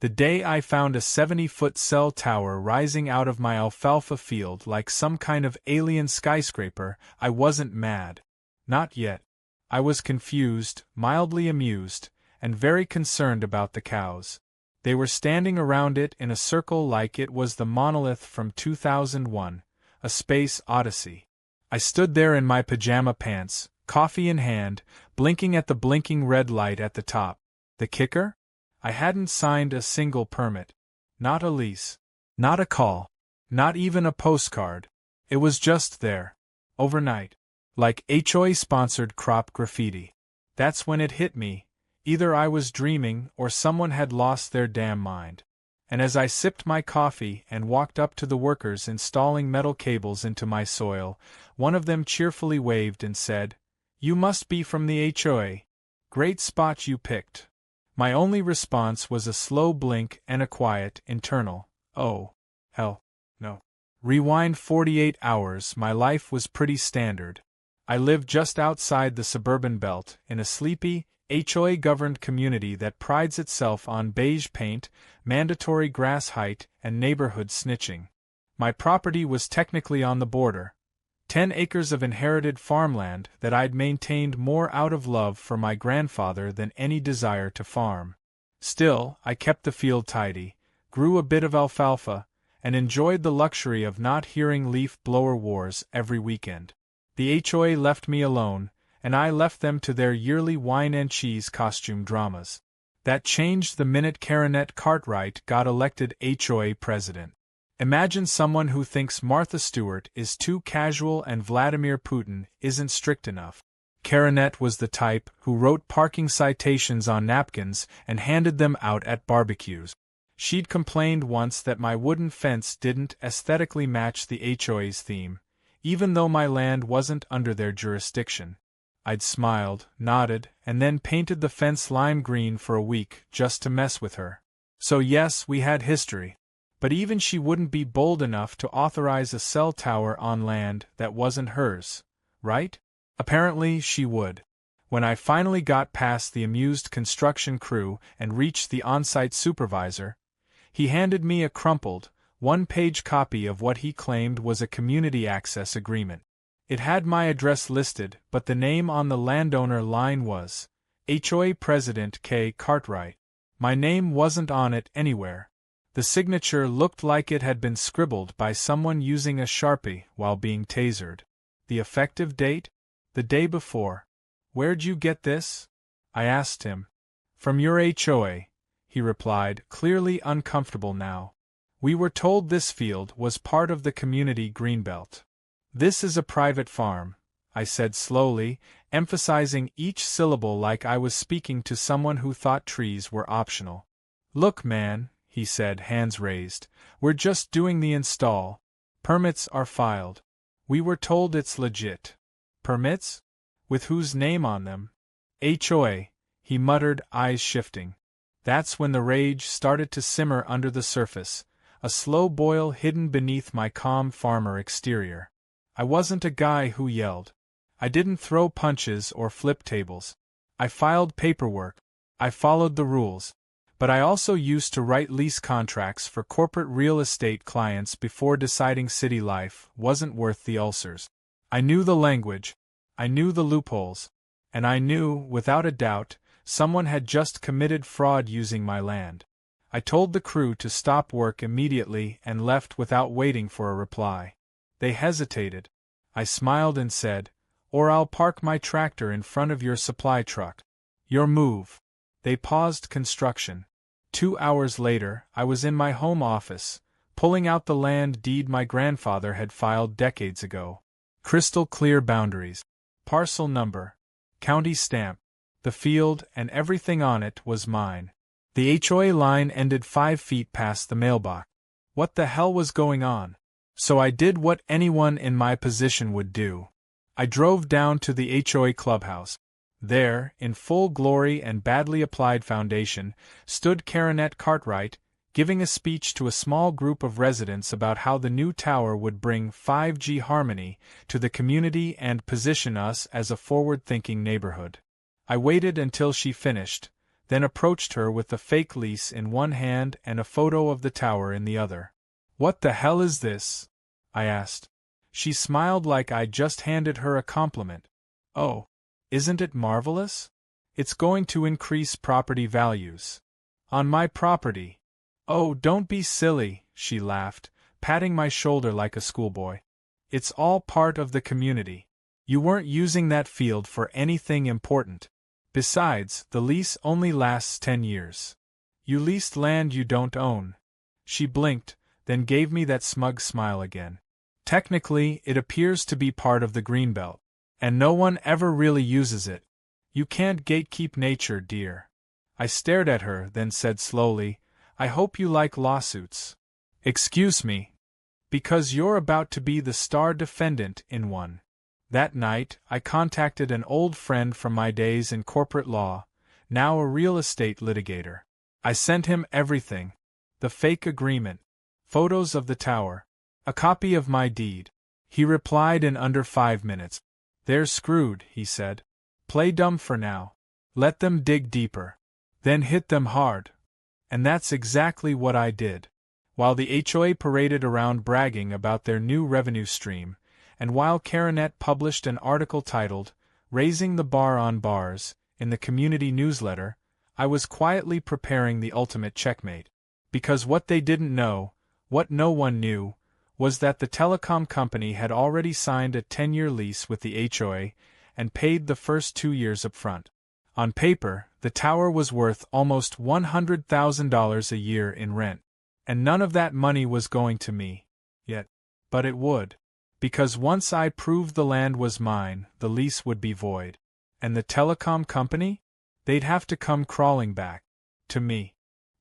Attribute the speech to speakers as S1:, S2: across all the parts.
S1: The day I found a 70-foot cell tower rising out of my alfalfa field like some kind of alien skyscraper, I wasn't mad. Not yet. I was confused, mildly amused, and very concerned about the cows. They were standing around it in a circle like it was the monolith from 2001, A Space Odyssey. I stood there in my pajama pants, coffee in hand, blinking at the blinking red light at the top. The kicker? I hadn't signed a single permit. Not a lease. Not a call. Not even a postcard. It was just there. Overnight. Like HOA-sponsored crop graffiti. That's when it hit me. Either I was dreaming or someone had lost their damn mind. And as I sipped my coffee and walked up to the workers installing metal cables into my soil, one of them cheerfully waved and said, "You must be from the HOA. Great spot you picked." My only response was a slow blink and a quiet, internal, "Oh, hell, no." Rewind 48 hours, my life was pretty standard. I lived just outside the suburban belt, in a sleepy, HOA-governed community that prides itself on beige paint, mandatory grass height, and neighborhood snitching. My property was technically on the border. 10 acres of inherited farmland that I'd maintained more out of love for my grandfather than any desire to farm. Still, I kept the field tidy, grew a bit of alfalfa, and enjoyed the luxury of not hearing leaf blower wars every weekend. The HOA left me alone, and I left them to their yearly wine and cheese costume dramas. That changed the minute Caronet Cartwright got elected HOA president. Imagine someone who thinks Martha Stewart is too casual and Vladimir Putin isn't strict enough. Caronet was the type who wrote parking citations on napkins and handed them out at barbecues. She'd complained once that my wooden fence didn't aesthetically match the HOA's theme, even though my land wasn't under their jurisdiction. I'd smiled, nodded, and then painted the fence lime green for a week just to mess with her. So yes, we had history. But even she wouldn't be bold enough to authorize a cell tower on land that wasn't hers, right? Apparently she would. When I finally got past the amused construction crew and reached the on-site supervisor, he handed me a crumpled, one-page copy of what he claimed was a community access agreement. It had my address listed, but the name on the landowner line was HOA President K. Cartwright. My name wasn't on it anywhere. The signature looked like it had been scribbled by someone using a Sharpie while being tasered. The effective date? The day before. "Where'd you get this?" I asked him. "From your HOA," he replied, clearly uncomfortable now. "We were told this field was part of the community greenbelt." "This is a private farm," I said slowly, emphasizing each syllable like I was speaking to someone who thought trees were optional. "Look, man," he said, hands raised, "we're just doing the install. Permits are filed. We were told it's legit." "Permits? With whose name on them?" "HOA," he muttered, eyes shifting. That's when the rage started to simmer under the surface, a slow boil hidden beneath my calm farmer exterior. I wasn't a guy who yelled. I didn't throw punches or flip tables. I filed paperwork. I followed the rules. But I also used to write lease contracts for corporate real estate clients before deciding city life wasn't worth the ulcers. I knew the language. I knew the loopholes. And I knew, without a doubt, someone had just committed fraud using my land. I told the crew to stop work immediately and left without waiting for a reply. They hesitated. I smiled and said, "Or I'll park my tractor in front of your supply truck." "Your move." They paused construction. 2 hours later, I was in my home office, pulling out the land deed my grandfather had filed decades ago. Crystal clear boundaries. Parcel number. County stamp. The field and everything on it was mine. The HOA line ended 5 feet past the mailbox. What the hell was going on? So I did what anyone in my position would do. I drove down to the HOA clubhouse. There, in full glory and badly applied foundation, stood Caronet Cartwright, giving a speech to a small group of residents about how the new tower would bring 5G harmony to the community and position us as a forward-thinking neighborhood. I waited until she finished, then approached her with the fake lease in one hand and a photo of the tower in the other. "What the hell is this?" I asked. She smiled like I'd just handed her a compliment. "Oh, isn't it marvelous? It's going to increase property values." "On my property?" "Oh, don't be silly," she laughed, patting my shoulder like a schoolboy. "It's all part of the community. You weren't using that field for anything important. Besides, the lease only lasts 10 years. You leased land you don't own." She blinked, then gave me that smug smile again. "Technically, it appears to be part of the Greenbelt, and no one ever really uses it. You can't gatekeep nature, dear." I stared at her, then said slowly, "I hope you like lawsuits." "Excuse me." "Because you're about to be the star defendant in one." That night, I contacted an old friend from my days in corporate law, now a real estate litigator. I sent him everything: the fake agreement, photos of the tower, a copy of my deed. He replied in under 5 minutes. "They're screwed," he said. "Play dumb for now. Let them dig deeper. Then hit them hard." And that's exactly what I did. While the HOA paraded around bragging about their new revenue stream, and while Karanet published an article titled, "Raising the Bar on Bars," in the community newsletter, I was quietly preparing the ultimate checkmate. Because what they didn't know, what no one knew, was that the telecom company had already signed a 10-year lease with the HOA and paid the first 2 years up front. On paper, the tower was worth almost $100,000 a year in rent. And none of that money was going to me. Yet. But it would. Because once I proved the land was mine, the lease would be void. And the telecom company? They'd have to come crawling back. To me.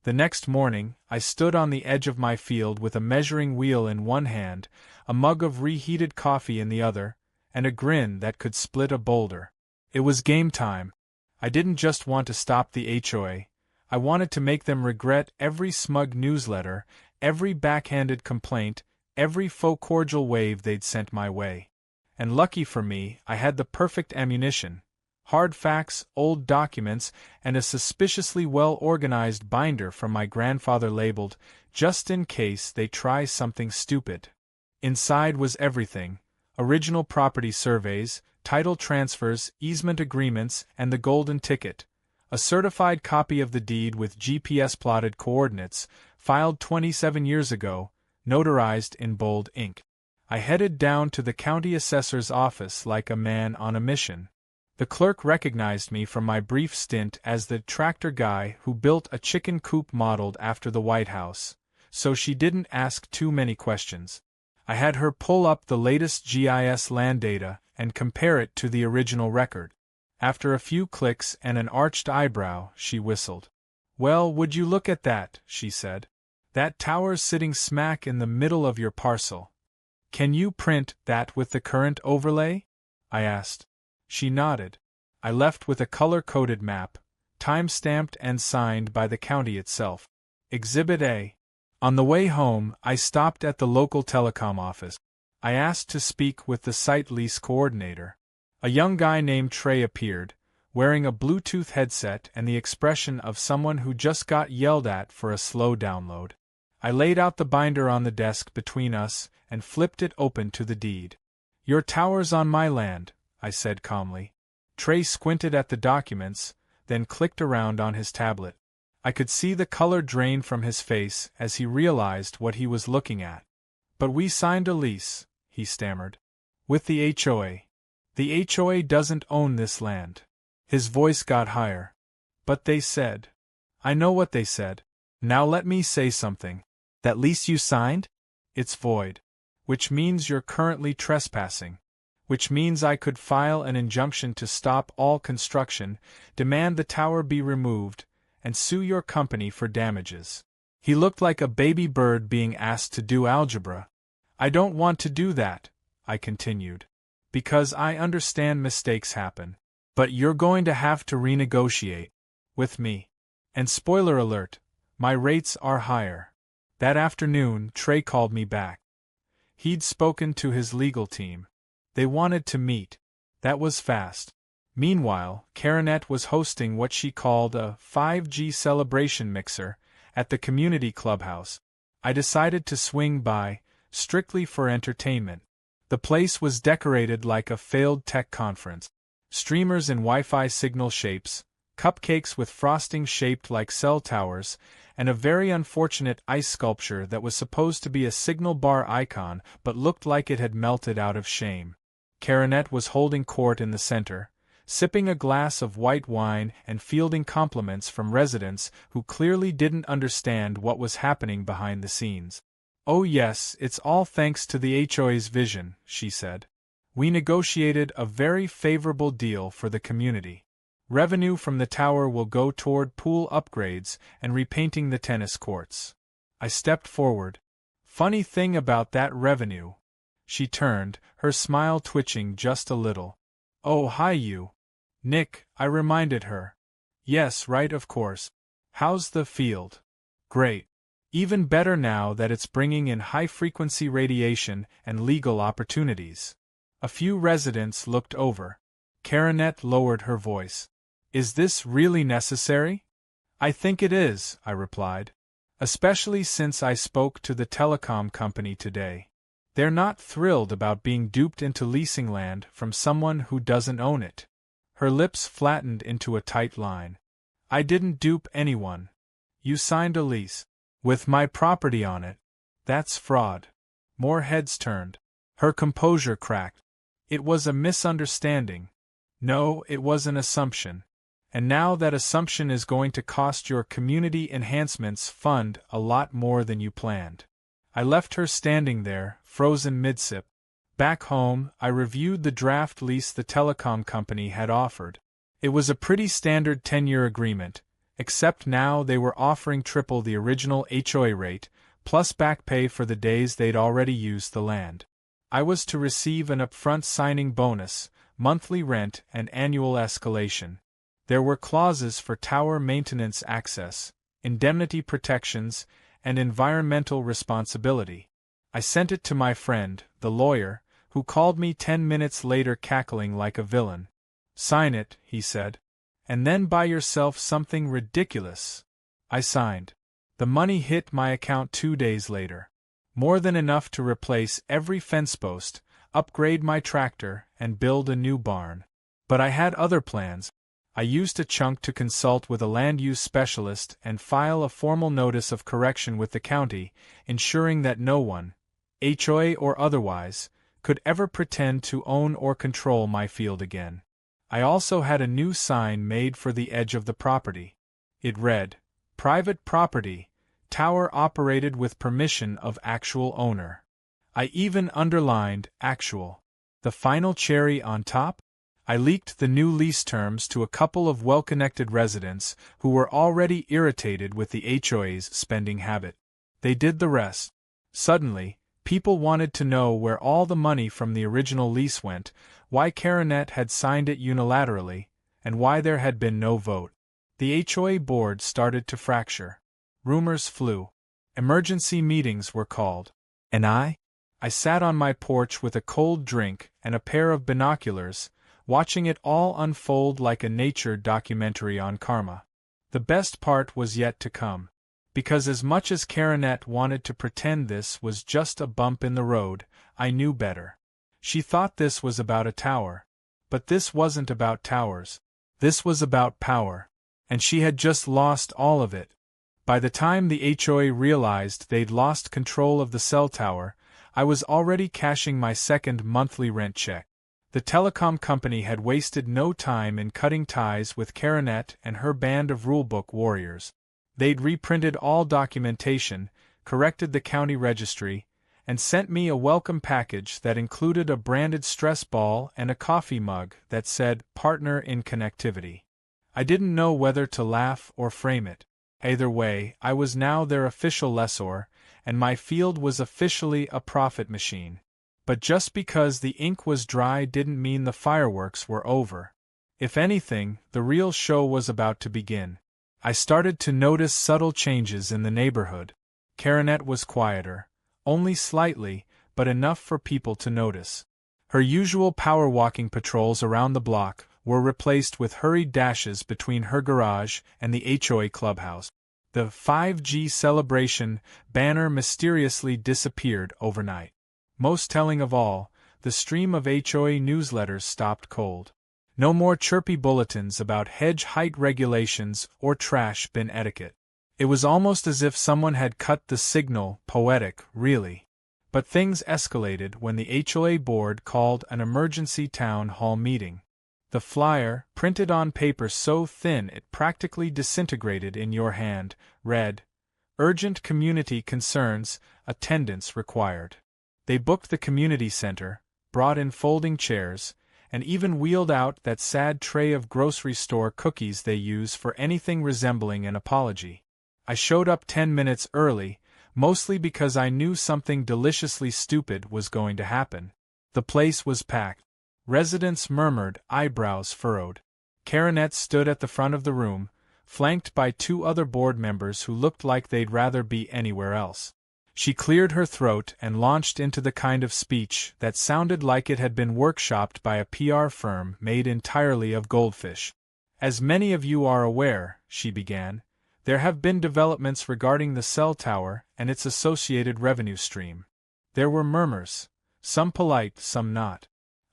S1: The next morning, I stood on the edge of my field with a measuring wheel in one hand, a mug of reheated coffee in the other, and a grin that could split a boulder. It was game time. I didn't just want to stop the HOA. I wanted to make them regret every smug newsletter, every backhanded complaint, every faux cordial wave they'd sent my way. And lucky for me, I had the perfect ammunition: hard facts, old documents, and a suspiciously well-organized binder from my grandfather labeled, "Just in case they try something stupid." Inside was everything: original property surveys, title transfers, easement agreements, and the golden ticket. A certified copy of the deed with GPS-plotted coordinates, filed 27 years ago, notarized in bold ink. I headed down to the county assessor's office like a man on a mission. The clerk recognized me from my brief stint as the tractor guy who built a chicken coop modeled after the White House, so she didn't ask too many questions. I had her pull up the latest GIS land data and compare it to the original record. After a few clicks and an arched eyebrow, she whistled. "Well, would you look at that," she said. "That tower's sitting smack in the middle of your parcel. Can you print that with the current overlay?" I asked. She nodded. I left with a color-coded map, time-stamped and signed by the county itself. Exhibit A. On the way home, I stopped at the local telecom office. I asked to speak with the site lease coordinator. A young guy named Trey appeared, wearing a Bluetooth headset and the expression of someone who just got yelled at for a slow download. I laid out the binder on the desk between us and flipped it open to the deed. "Your tower's on my land," I said calmly. Trey squinted at the documents, then clicked around on his tablet. I could see the color drain from his face as he realized what he was looking at. "But we signed a lease," he stammered. "With the HOA. The HOA doesn't own this land." His voice got higher. "But they said." "I know what they said. Now let me say something. That lease you signed? It's void. Which means you're currently trespassing. Which means I could file an injunction to stop all construction, demand the tower be removed, and sue your company for damages." He looked like a baby bird being asked to do algebra. "I don't want to do that," I continued. "Because I understand mistakes happen. But you're going to have to renegotiate. With me. And spoiler alert, my rates are higher." That afternoon, Trey called me back. He'd spoken to his legal team. They wanted to meet. That was fast. Meanwhile, Karanet was hosting what she called a 5G celebration mixer at the community clubhouse. I decided to swing by, strictly for entertainment. The place was decorated like a failed tech conference. Streamers in Wi-Fi signal shapes, cupcakes with frosting shaped like cell towers, and a very unfortunate ice sculpture that was supposed to be a signal bar icon but looked like it had melted out of shame. Karanet was holding court in the center, sipping a glass of white wine and fielding compliments from residents who clearly didn't understand what was happening behind the scenes. "Oh yes, it's all thanks to the HOA's vision," she said. "We negotiated a very favorable deal for the community. Revenue from the tower will go toward pool upgrades and repainting the tennis courts." I stepped forward. "Funny thing about that revenue." She turned, her smile twitching just a little. "Oh hi you. Nick," I reminded her. "Yes, right, of course. How's the field?" "Great. Even better now that it's bringing in high-frequency radiation and legal opportunities." A few residents looked over. Karanet lowered her voice. "Is this really necessary?" "I think it is," I replied. "Especially since I spoke to the telecom company today. They're not thrilled about being duped into leasing land from someone who doesn't own it." Her lips flattened into a tight line. "I didn't dupe anyone. You signed a lease with my property on it. That's fraud." More heads turned. Her composure cracked. "It was a misunderstanding. No, it was an assumption. And now that assumption is going to cost your Community Enhancements Fund a lot more than you planned." I left her standing there, frozen mid-sip. Back home, I reviewed the draft lease the telecom company had offered. It was a pretty standard 10-year agreement, except now they were offering triple the original HOA rate, plus back pay for the days they'd already used the land. I was to receive an upfront signing bonus, monthly rent, and annual escalation. There were clauses for tower maintenance access, indemnity protections, and environmental responsibility. I sent it to my friend, the lawyer, who called me 10 minutes later cackling like a villain. "Sign it," he said. "And then buy yourself something ridiculous." I signed. The money hit my account 2 days later. More than enough to replace every fence post, upgrade my tractor, and build a new barn. But I had other plans. I used a chunk to consult with a land use specialist and file a formal notice of correction with the county, ensuring that no one, HOA or otherwise, could ever pretend to own or control my field again. I also had a new sign made for the edge of the property. It read, "Private property, tower operated with permission of actual owner." I even underlined actual. The final cherry on top? I leaked the new lease terms to a couple of well-connected residents who were already irritated with the HOA's spending habit. They did the rest. Suddenly, people wanted to know where all the money from the original lease went, why Karanet had signed it unilaterally, and why there had been no vote. The HOA board started to fracture. Rumors flew. Emergency meetings were called. And I sat on my porch with a cold drink and a pair of binoculars, watching it all unfold like a nature documentary on karma. The best part was yet to come. Because as much as Karanet wanted to pretend this was just a bump in the road, I knew better. She thought this was about a tower. But this wasn't about towers. This was about power. And she had just lost all of it. By the time the HOA realized they'd lost control of the cell tower, I was already cashing my second monthly rent check. The telecom company had wasted no time in cutting ties with Karanet and her band of rulebook warriors. They'd reprinted all documentation, corrected the county registry, and sent me a welcome package that included a branded stress ball and a coffee mug that said, "Partner in Connectivity." I didn't know whether to laugh or frame it. Either way, I was now their official lessor, and my field was officially a profit machine. But just because the ink was dry didn't mean the fireworks were over. If anything, the real show was about to begin. I started to notice subtle changes in the neighborhood. Karanet was quieter, only slightly, but enough for people to notice. Her usual power walking patrols around the block were replaced with hurried dashes between her garage and the HOA clubhouse. The 5G celebration banner mysteriously disappeared overnight. Most telling of all, the stream of HOA newsletters stopped cold. No more chirpy bulletins about hedge height regulations or trash bin etiquette. It was almost as if someone had cut the signal. Poetic, really. But things escalated when the HOA board called an emergency town hall meeting. The flyer, printed on paper so thin it practically disintegrated in your hand, read, "Urgent community concerns, attendance required." They booked the community center, brought in folding chairs, and even wheeled out that sad tray of grocery store cookies they use for anything resembling an apology. I showed up 10 minutes early, mostly because I knew something deliciously stupid was going to happen. The place was packed. Residents murmured, eyebrows furrowed. Karenette stood at the front of the room, flanked by 2 other board members who looked like they'd rather be anywhere else. She cleared her throat and launched into the kind of speech that sounded like it had been workshopped by a PR firm made entirely of goldfish. "As many of you are aware," she began, "there have been developments regarding the cell tower and its associated revenue stream." There were murmurs, some polite, some not.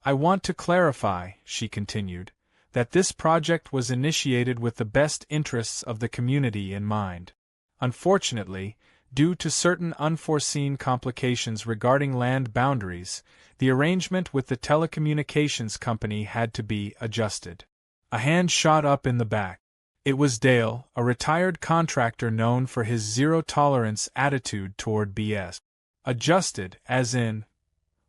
S1: "I want to clarify," she continued, "that this project was initiated with the best interests of the community in mind. Unfortunately, due to certain unforeseen complications regarding land boundaries, the arrangement with the telecommunications company had to be adjusted." A hand shot up in the back. It was Dale, a retired contractor known for his zero-tolerance attitude toward BS. "Adjusted, as in,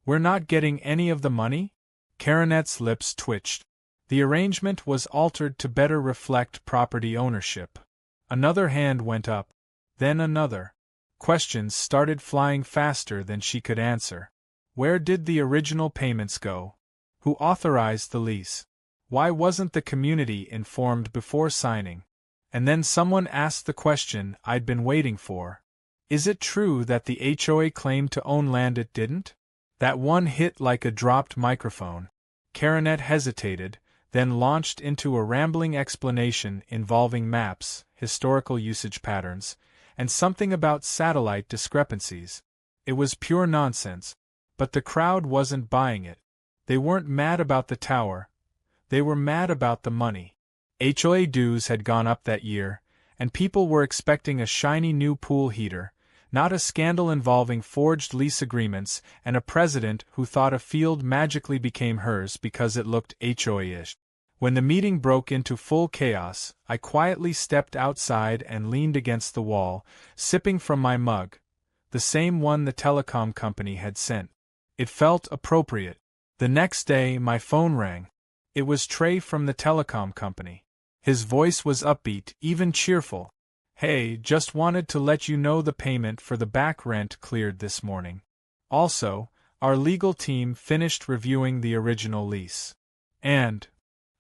S1: we're not getting any of the money?" Karenette's lips twitched. "The arrangement was altered to better reflect property ownership." Another hand went up. Then another. Questions started flying faster than she could answer. Where did the original payments go? Who authorized the lease? Why wasn't the community informed before signing? And then someone asked the question I'd been waiting for. Is it true that the HOA claimed to own land it didn't? That one hit like a dropped microphone. Karenette hesitated, then launched into a rambling explanation involving maps, historical usage patterns, and something about satellite discrepancies. It was pure nonsense. But the crowd wasn't buying it. They weren't mad about the tower. They were mad about the money. HOA dues had gone up that year, and people were expecting a shiny new pool heater, not a scandal involving forged lease agreements and a president who thought a field magically became hers because it looked HOA-ish. When the meeting broke into full chaos, I quietly stepped outside and leaned against the wall, sipping from my mug, the same one the telecom company had sent. It felt appropriate. The next day my phone rang. It was Trey from the telecom company. His voice was upbeat, even cheerful. "Hey, just wanted to let you know the payment for the back rent cleared this morning. Also, our legal team finished reviewing the original lease." "And?"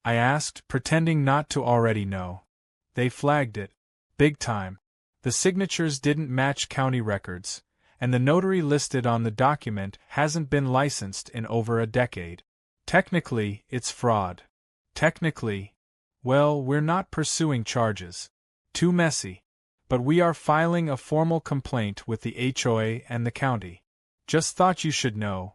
S1: I asked, pretending not to already know. "They flagged it. Big time. The signatures didn't match county records, and the notary listed on the document hasn't been licensed in over a decade. Technically, it's fraud. Technically, well, we're not pursuing charges. Too messy. But we are filing a formal complaint with the HOA and the county. Just thought you should know."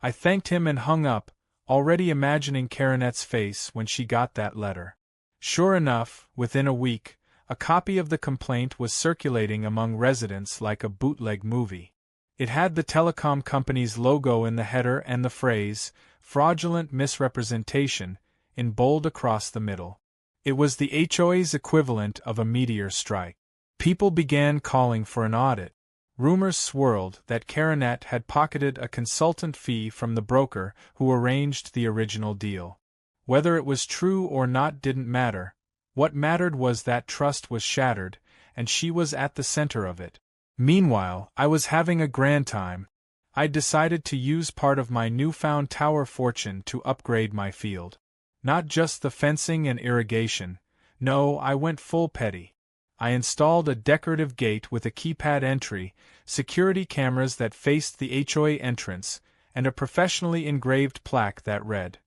S1: I thanked him and hung up, already imagining Karenette's face when she got that letter. Sure enough, within a week, a copy of the complaint was circulating among residents like a bootleg movie. It had the telecom company's logo in the header and the phrase, "fraudulent misrepresentation," in bold across the middle. It was the HOA's equivalent of a meteor strike. People began calling for an audit. Rumors swirled that Karenette had pocketed a consultant fee from the broker who arranged the original deal. Whether it was true or not didn't matter. What mattered was that trust was shattered, and she was at the center of it. Meanwhile, I was having a grand time. I'd decided to use part of my newfound tower fortune to upgrade my field. Not just the fencing and irrigation. No, I went full petty. I installed a decorative gate with a keypad entry, security cameras that faced the HOA entrance, and a professionally engraved plaque that read,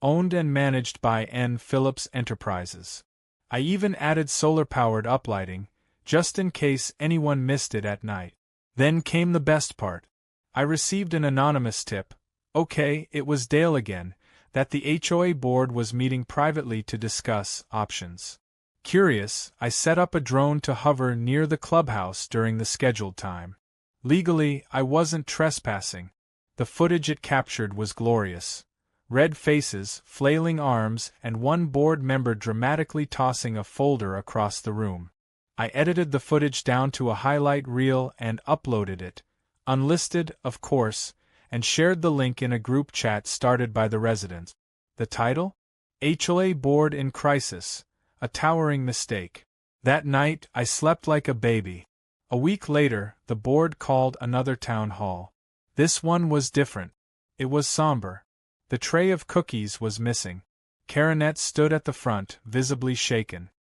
S1: owned and managed by N. Phillips Enterprises. I even added solar-powered uplighting, just in case anyone missed it at night. Then came the best part. I received an anonymous tip, okay, it was Dale again, that the HOA board was meeting privately to discuss options. Curious, I set up a drone to hover near the clubhouse during the scheduled time. Legally, I wasn't trespassing. The footage it captured was glorious. Red faces, flailing arms, and one board member dramatically tossing a folder across the room. I edited the footage down to a highlight reel and uploaded it, unlisted, of course, and shared the link in a group chat started by the residents. The title? HOA Board in Crisis, a Towering Mistake. That night, I slept like a baby. A week later, the board called another town hall. This one was different. It was somber. The tray of cookies was missing. Karinette stood at the front, visibly shaken.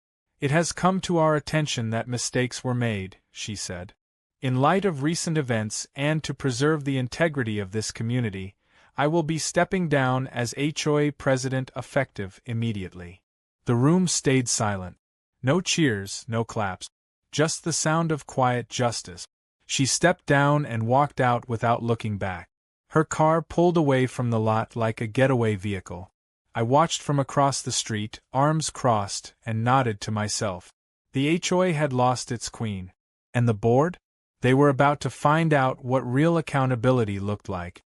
S1: It has come to our attention that mistakes were made, she said. In light of recent events and to preserve the integrity of this community, I will be stepping down as HOA president effective immediately. The room stayed silent. No cheers, no claps. Just the sound of quiet justice. She stepped down and walked out without looking back. Her car pulled away from the lot like a getaway vehicle. I watched from across the street, arms crossed, and nodded to myself. The HOA had lost its queen. And the board? They were about to find out what real accountability looked like.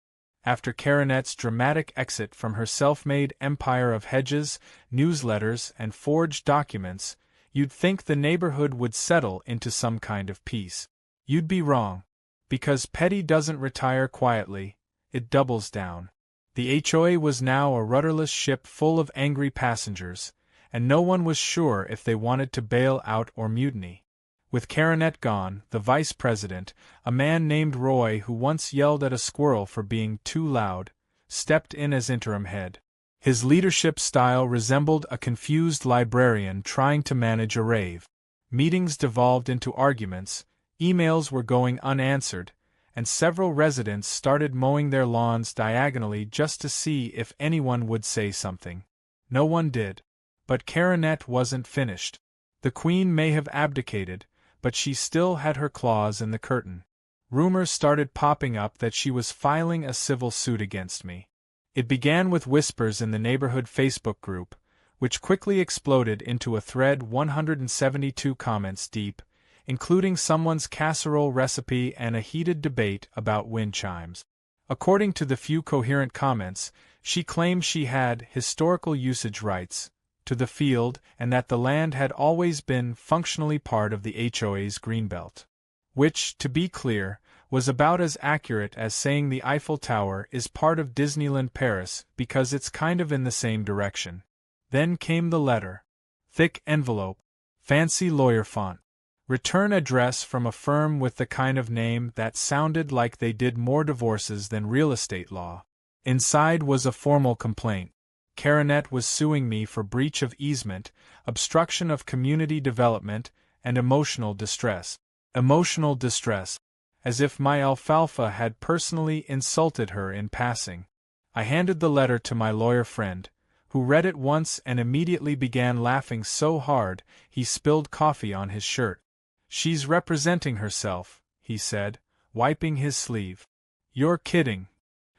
S1: After Karinette's dramatic exit from her self-made empire of hedges, newsletters, and forged documents, you'd think the neighborhood would settle into some kind of peace. You'd be wrong. Because petty doesn't retire quietly, it doubles down. The HOA was now a rudderless ship full of angry passengers, and no one was sure if they wanted to bail out or mutiny. With Karinette gone, the vice president, a man named Roy who once yelled at a squirrel for being too loud, stepped in as interim head. His leadership style resembled a confused librarian trying to manage a rave. Meetings devolved into arguments, emails were going unanswered, and several residents started mowing their lawns diagonally just to see if anyone would say something. No one did. But Karinette wasn't finished. The queen may have abdicated, but she still had her claws in the curtain. Rumors started popping up that she was filing a civil suit against me. It began with whispers in the neighborhood Facebook group, which quickly exploded into a thread 172 comments deep, including someone's casserole recipe and a heated debate about wind chimes. According to the few coherent comments, she claimed she had historical usage rights to the field and that the land had always been functionally part of the HOA's greenbelt. Which, to be clear, was about as accurate as saying the Eiffel Tower is part of Disneyland Paris because it's kind of in the same direction. Then came the letter. Thick envelope. Fancy lawyer font. Return address from a firm with the kind of name that sounded like they did more divorces than real estate law. Inside was a formal complaint. Karinette was suing me for breach of easement, obstruction of community development, and emotional distress. Emotional distress. As if my alfalfa had personally insulted her in passing. I handed the letter to my lawyer friend, who read it once and immediately began laughing so hard he spilled coffee on his shirt. She's representing herself, he said, wiping his sleeve. You're kidding.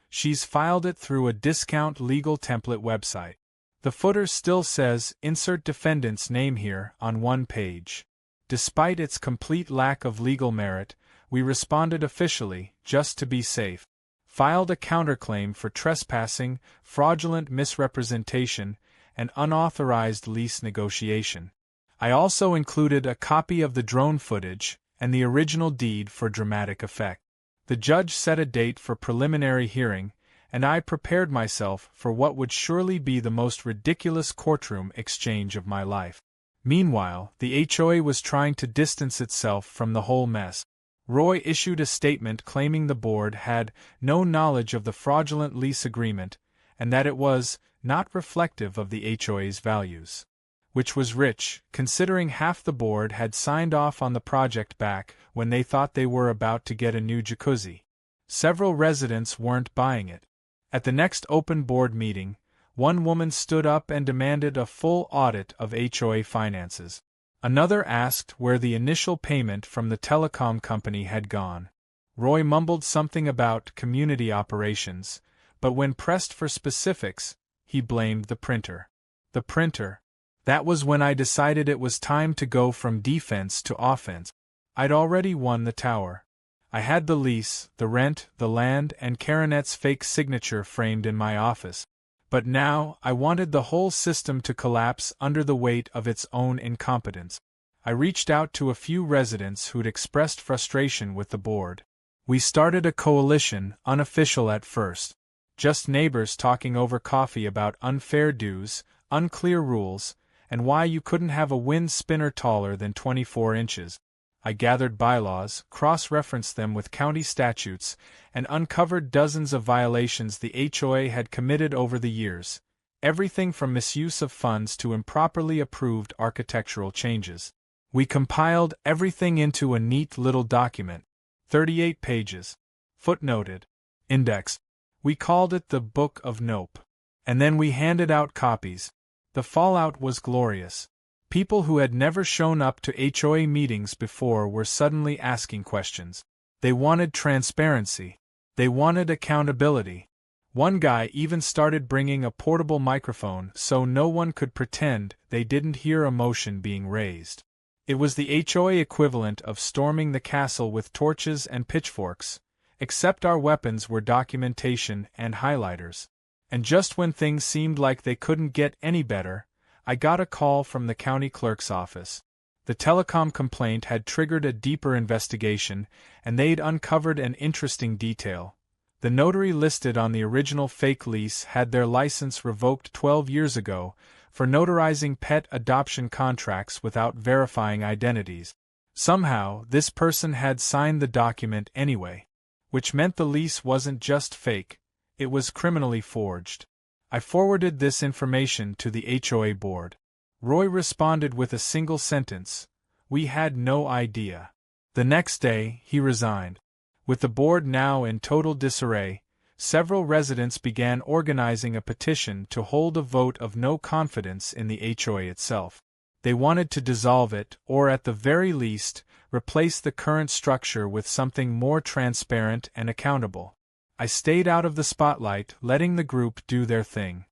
S1: She's filed it through a discount legal template website. The footer still says, insert defendant's name here, on one page. Despite its complete lack of legal merit, we responded officially, just to be safe. Filed a counterclaim for trespassing, fraudulent misrepresentation, and unauthorized lease negotiation. I also included a copy of the drone footage and the original deed for dramatic effect. The judge set a date for preliminary hearing, and I prepared myself for what would surely be the most ridiculous courtroom exchange of my life. Meanwhile, the HOA was trying to distance itself from the whole mess. Roy issued a statement claiming the board had no knowledge of the fraudulent lease agreement and that it was not reflective of the HOA's values. Which was rich, considering half the board had signed off on the project back when they thought they were about to get a new jacuzzi. Several residents weren't buying it. At the next open board meeting, One woman stood up and demanded a full audit of HOA finances. Another asked where the initial payment from the telecom company had gone. Roy mumbled something about community operations, but when pressed for specifics, he blamed the printer. The printer. That was when I decided it was time to go from defense to offense. I'd already won the tower. I had the lease, the rent, the land, and Karenet's fake signature framed in my office. But now, I wanted the whole system to collapse under the weight of its own incompetence. I reached out to a few residents who'd expressed frustration with the board. We started a coalition, unofficial at first. Just neighbors talking over coffee about unfair dues, unclear rules, and why you couldn't have a wind spinner taller than 24 inches. I gathered bylaws, cross-referenced them with county statutes, and uncovered dozens of violations the HOA had committed over the years, everything from misuse of funds to improperly approved architectural changes. We compiled everything into a neat little document, 38 pages, footnoted, indexed. We called it the Book of Nope. And then we handed out copies. The fallout was glorious. People who had never shown up to HOA meetings before were suddenly asking questions. They wanted transparency. They wanted accountability. One guy even started bringing a portable microphone so no one could pretend they didn't hear a motion being raised. It was the HOA equivalent of storming the castle with torches and pitchforks, except our weapons were documentation and highlighters. And just when things seemed like they couldn't get any better, I got a call from the county clerk's office. The telecom complaint had triggered a deeper investigation, and they'd uncovered an interesting detail. The notary listed on the original fake lease had their license revoked 12 years ago for notarizing pet adoption contracts without verifying identities. Somehow, this person had signed the document anyway, which meant the lease wasn't just fake, it was criminally forged. I forwarded this information to the HOA board. Roy responded with a single sentence: "We had no idea." The next day, he resigned. With the board now in total disarray, several residents began organizing a petition to hold a vote of no confidence in the HOA itself. They wanted to dissolve it, or at the very least, replace the current structure with something more transparent and accountable. I stayed out of the spotlight, letting the group do their thing.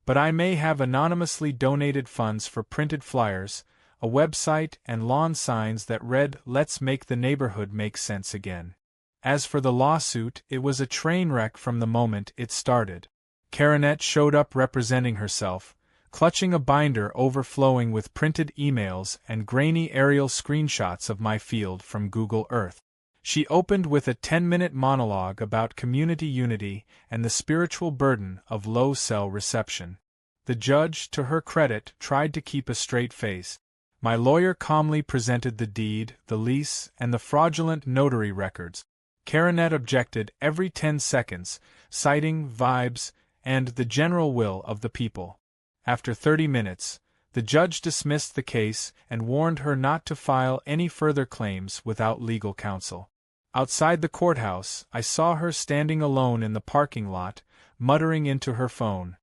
S1: But I may have anonymously donated funds for printed flyers, a website, and lawn signs that read, "Let's make the neighborhood make sense again." As for the lawsuit, it was a train wreck from the moment it started. Karenet showed up representing herself, clutching a binder overflowing with printed emails and grainy aerial screenshots of my field from Google Earth. She opened with a 10-minute monologue about community unity and the spiritual burden of low cell reception. The judge, to her credit, tried to keep a straight face. My lawyer calmly presented the deed, the lease, and the fraudulent notary records. Karenet objected every 10 seconds, citing vibes and the general will of the people. After 30 minutes, the judge dismissed the case and warned her not to file any further claims without legal counsel. Outside the courthouse, I saw her standing alone in the parking lot, muttering into her phone.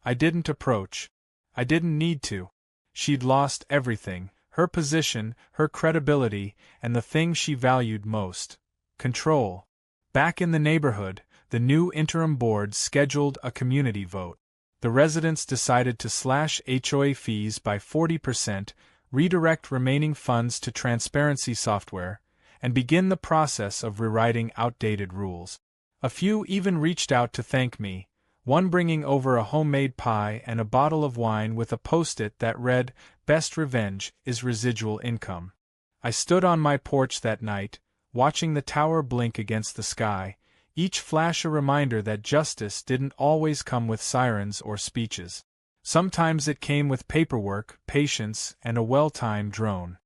S1: I didn't approach. I didn't need to. She'd lost everything, her position, her credibility, and the thing she valued most: control. Back in the neighborhood, the new interim board scheduled a community vote. The residents decided to slash HOA fees by 40%, redirect remaining funds to transparency software, and begin the process of rewriting outdated rules. A few even reached out to thank me, one bringing over a homemade pie and a bottle of wine with a post-it that read, "Best revenge is residual income." I stood on my porch that night, watching the tower blink against the sky, each flash a reminder that justice didn't always come with sirens or speeches. Sometimes it came with paperwork, patience, and a well-timed drone.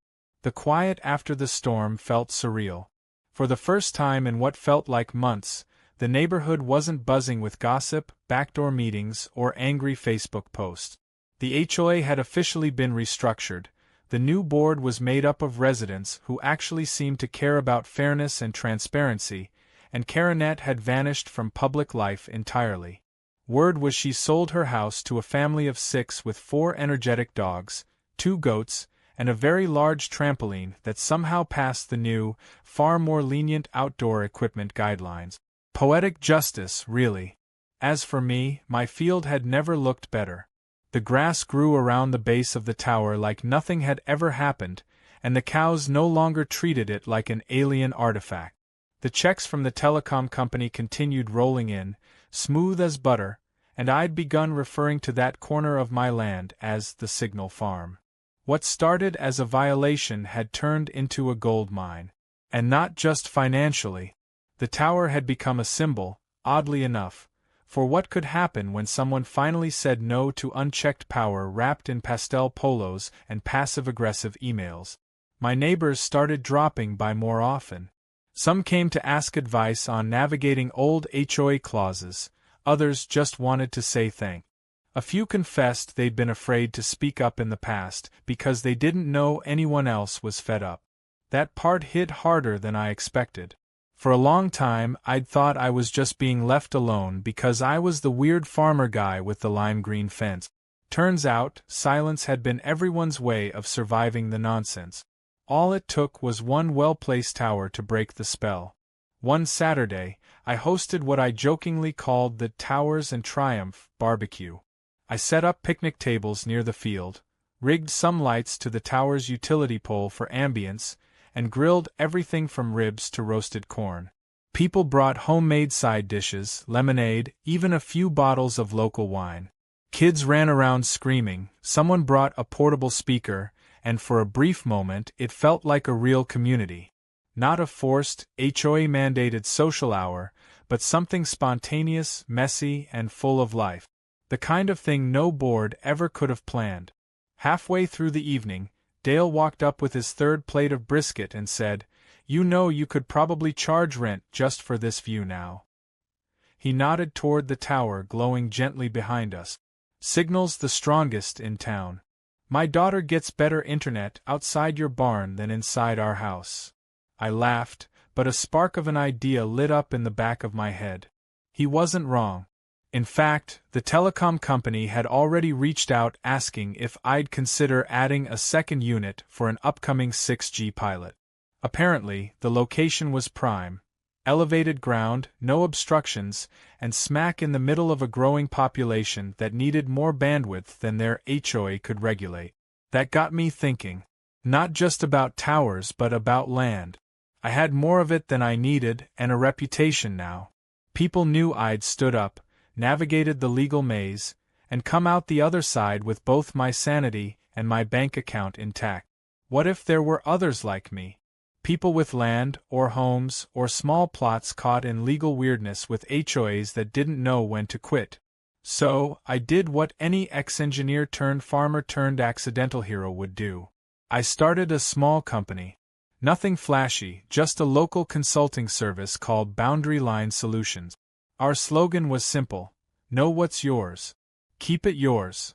S1: The quiet after the storm felt surreal. For the first time in what felt like months, the neighborhood wasn't buzzing with gossip, backdoor meetings, or angry Facebook posts. The HOA had officially been restructured. The new board was made up of residents who actually seemed to care about fairness and transparency, and Karenet had vanished from public life entirely. Word was she sold her house to a family of 6 with 4 energetic dogs, 2 goats, and a very large trampoline that somehow passed the new, far more lenient outdoor equipment guidelines. Poetic justice, really. As for me, my field had never looked better. The grass grew around the base of the tower like nothing had ever happened, and the cows no longer treated it like an alien artifact. The checks from the telecom company continued rolling in, smooth as butter, and I'd begun referring to that corner of my land as the Signal Farm. What started as a violation had turned into a gold mine. And not just financially. The tower had become a symbol, oddly enough, for what could happen when someone finally said no to unchecked power wrapped in pastel polos and passive-aggressive emails. My neighbors started dropping by more often. Some came to ask advice on navigating old HOA clauses, others just wanted to say thanks. A few confessed they'd been afraid to speak up in the past because they didn't know anyone else was fed up. That part hit harder than I expected. For a long time I'd thought I was just being left alone because I was the weird farmer guy with the lime green fence. Turns out, silence had been everyone's way of surviving the nonsense. All it took was one well-placed tower to break the spell. One Saturday, I hosted what I jokingly called the Towers and Triumph barbecue. I set up picnic tables near the field, rigged some lights to the tower's utility pole for ambience, and grilled everything from ribs to roasted corn. People brought homemade side dishes, lemonade, even a few bottles of local wine. Kids ran around screaming, someone brought a portable speaker, and for a brief moment it felt like a real community. Not a forced, HOA-mandated social hour, but something spontaneous, messy, and full of life. The kind of thing no board ever could have planned. Halfway through the evening, Dale walked up with his 3rd plate of brisket and said, "You know you could probably charge rent just for this view now." He nodded toward the tower glowing gently behind us. "Signal's the strongest in town. My daughter gets better internet outside your barn than inside our house." I laughed, but a spark of an idea lit up in the back of my head. He wasn't wrong. In fact, the telecom company had already reached out asking if I'd consider adding a 2nd unit for an upcoming 6G pilot. Apparently, the location was prime. Elevated ground, no obstructions, and smack in the middle of a growing population that needed more bandwidth than their HOA could regulate. That got me thinking. Not just about towers but about land. I had more of it than I needed and a reputation now. People knew I'd stood up, navigated the legal maze, and come out the other side with both my sanity and my bank account intact. What if there were others like me? People with land, or homes, or small plots caught in legal weirdness with HOAs that didn't know when to quit. So, I did what any ex-engineer turned farmer turned accidental hero would do. I started a small company. Nothing flashy, just a local consulting service called Boundary Line Solutions. Our slogan was simple: know what's yours. Keep it yours.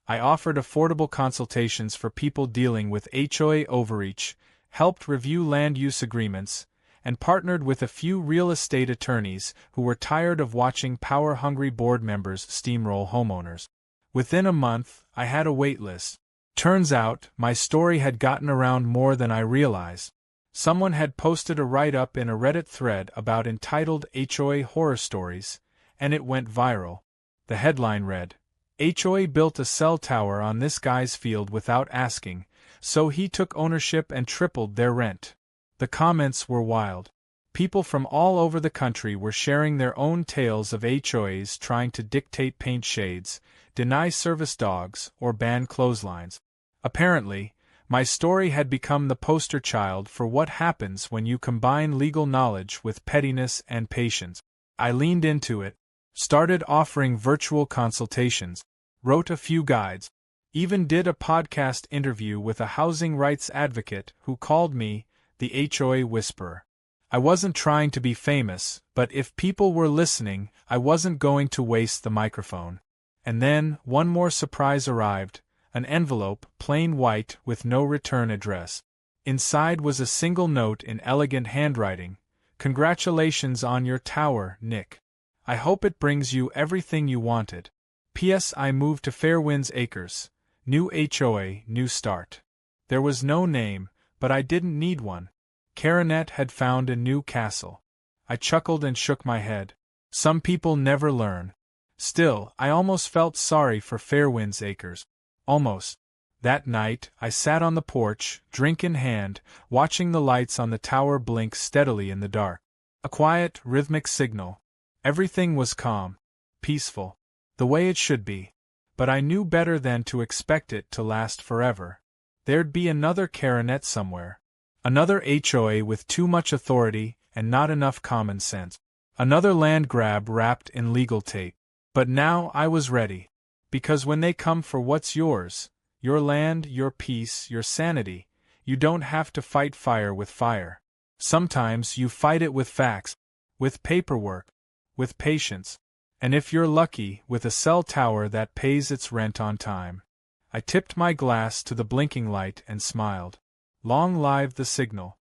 S1: I offered affordable consultations for people dealing with HOA overreach, helped review land use agreements, and partnered with a few real estate attorneys who were tired of watching power-hungry board members steamroll homeowners. Within a month, I had a wait list. Turns out, my story had gotten around more than I realized. Someone had posted a write-up in a Reddit thread about entitled HOA horror stories, and it went viral. The headline read, "HOA built a cell tower on this guy's field without asking, so he took ownership and tripled their rent." The comments were wild. People from all over the country were sharing their own tales of HOAs trying to dictate paint shades, deny service dogs, or ban clotheslines. Apparently, my story had become the poster child for what happens when you combine legal knowledge with pettiness and patience. I leaned into it, started offering virtual consultations, wrote a few guides, even did a podcast interview with a housing rights advocate who called me the HOA Whisperer. I wasn't trying to be famous, but if people were listening, I wasn't going to waste the microphone. And then, one more surprise arrived. An envelope, plain white, with no return address. Inside was a single note in elegant handwriting: "Congratulations on your tower, Nick. I hope it brings you everything you wanted. P.S. I moved to Fairwinds Acres. New HOA, new start. There was no name, but I didn't need one. Coronet had found a new castle. I chuckled and shook my head. Some people never learn. Still, I almost felt sorry for Fairwinds Acres. Almost. That night, I sat on the porch, drink in hand, watching the lights on the tower blink steadily in the dark. A quiet, rhythmic signal. Everything was calm, peaceful, the way it should be. But I knew better than to expect it to last forever. There'd be another coronet somewhere. Another HOA with too much authority and not enough common sense. Another land grab wrapped in legal tape. But now I was ready. Because when they come for what's yours, your land, your peace, your sanity, you don't have to fight fire with fire. Sometimes you fight it with facts, with paperwork, with patience, and if you're lucky, with a cell tower that pays its rent on time. I tipped my glass to the blinking light and smiled. Long live the signal.